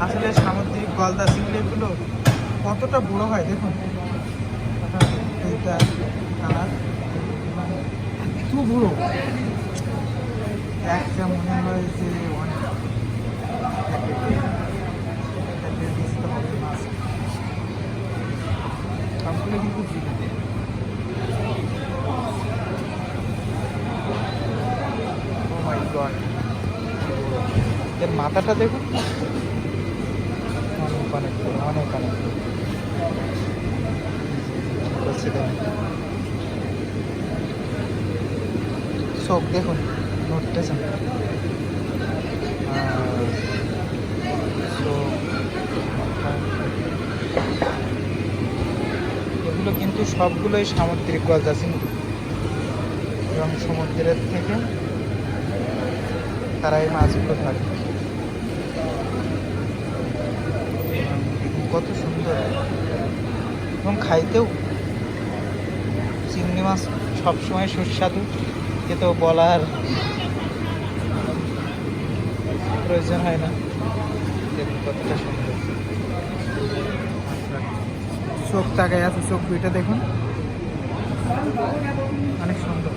আসলে সামুদ্রিক গলদা চিংড়িগুলো কতটা বড় হয় দেখুন। এইটা আর এত বড়, একটা মনে হয় যে অনেক মাছ সবগুলো কিন্তু জীবিত। ও মাই গড, এর মাথাটা দেখুন, অনেক অনেক অনেক অনেক করছে দেখুন। চোখ দেখুন নড়তেছে না। এগুলো কিন্তু সবগুলোই সামুদ্রিক গলদা চিংড়ি এবং সমুদ্রের থেকে তারা এই মাছগুলো ধরে। কত সুন্দর এবং খাইতেও চিংড়ি মাছ সবসময় সুস্বাদু, এ তো বলার প্রয়োজন হয় না। দেখুন কতটা সুন্দর, চোখ তাকায় আছে, চোখ দুইটা দেখুন অনেক সুন্দর।